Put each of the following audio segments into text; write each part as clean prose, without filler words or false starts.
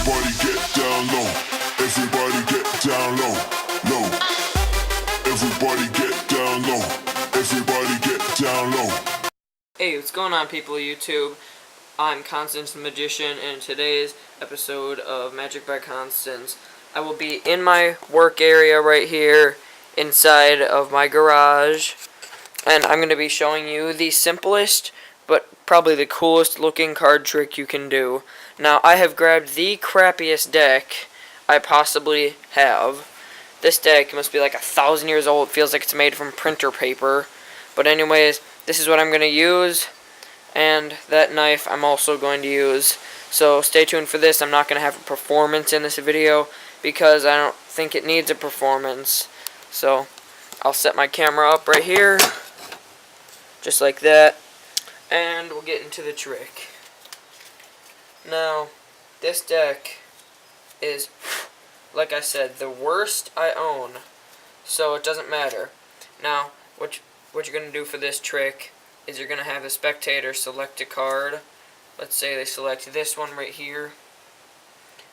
Everybody get down low. Everybody get down low. Low. Everybody get down low. Everybody get down low. Hey, what's going on, people of YouTube? I'm Constance the Magician, and in today's episode of Magic by Constance, I will be in my work area right here inside of my garage, and I'm going to be showing you the simplest but probably the coolest looking card trick you can do. Now, I have grabbed the crappiest deck I possibly have. This deck must be like 1,000 years old. It feels like it's made from printer paper. But anyways, this is what I'm going to use, and that knife I'm also going to use. So stay tuned for this. I'm not going to have a performance in this video because I don't think it needs a performance. So I'll set my camera up right here, just like that, and we'll get into the trick. Now, this deck is, like I said, the worst I own, so it doesn't matter. Now, what you're going to do for this trick is you're going to have the spectator select a card. Let's say they select this one right here.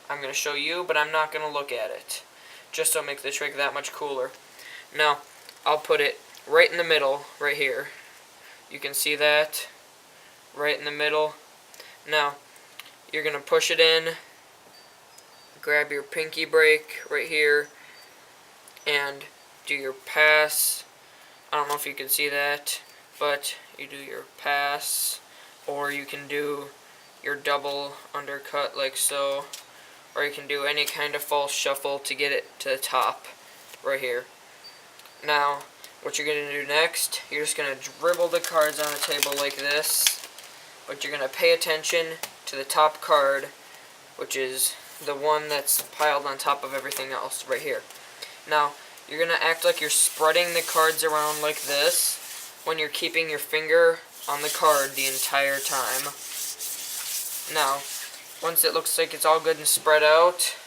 I'm going to show you, but I'm not going to look at it, just to make the trick that much cooler. Now, I'll put it right in the middle, right here. You can see that, right in the middle. Now, you're going to push it in, grab your pinky break right here, and do your pass. I don't know if you can see that, but you do your pass, or you can do your double undercut like so, or you can do any kind of false shuffle to get it to the top right here. Now, what you're going to do next, you're just going to dribble the cards on the table like this, but you're going to pay attention to the top card, which is the one that's piled on top of everything else right here. Now, you're going to act like you're spreading the cards around like this when you're keeping your finger on the card the entire time. Now, once it looks like it's all good and spread out,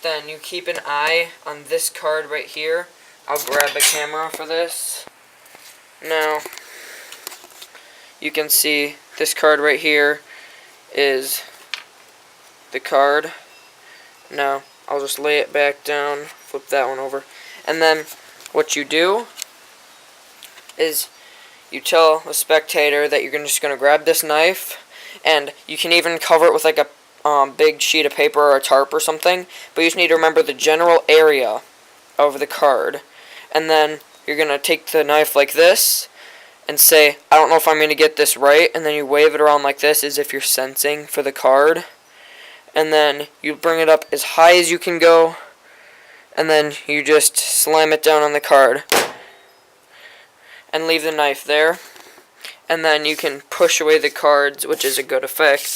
then you keep an eye on this card right here. I'll grab the camera for this. Now, you can see this card right here is the card. Now, I'll just lay it back down, flip that one over, and then what you do is you tell the spectator that you're just going to grab this knife, and you can even cover it with like a big sheet of paper or a tarp or something, but you just need to remember the general area of the card. And then you're going to take the knife like this and say, I don't know if I'm going to get this right, and then you wave it around like this as if you're sensing for the card. And then you bring it up as high as you can go, and then you just slam it down on the card and leave the knife there. And then you can push away the cards, which is a good effect.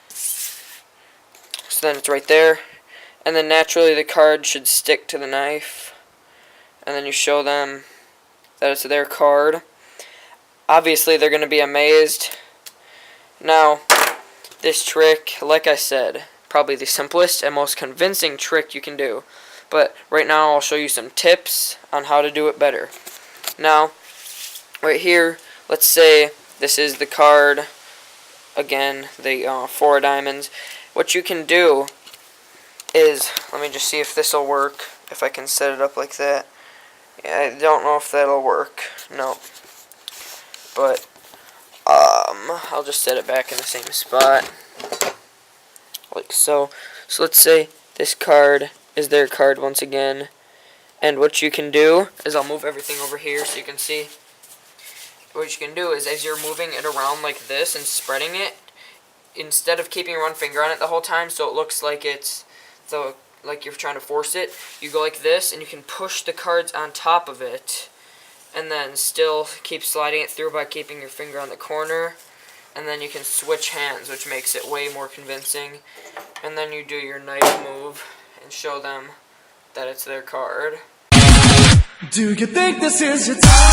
So then it's right there, and then naturally the card should stick to the knife, and then you show them that it's their card. Obviously they're going to be amazed. Now, this trick, like I said, probably the simplest and most convincing trick you can do. But right now I'll show you some tips on how to do it better. Now, right here, let's say this is the card, again, the 4 diamonds. What you can do is, let me just see if this will work, if I can set it up like that. Yeah, I don't know if that'll work, no. But, I'll just set it back in the same spot, like so. So let's say this card is their card once again, and what you can do is, I'll move everything over here so you can see. What you can do is, as you're moving it around like this and spreading it, instead of keeping one finger on it the whole time so it looks like it's like you're trying to force it, you go like this and you can push the cards on top of it, and then still keep sliding it through by keeping your finger on the corner, and then you can switch hands, which makes it way more convincing. And then you do your knife move and show them that it's their card. Do you think this is your time?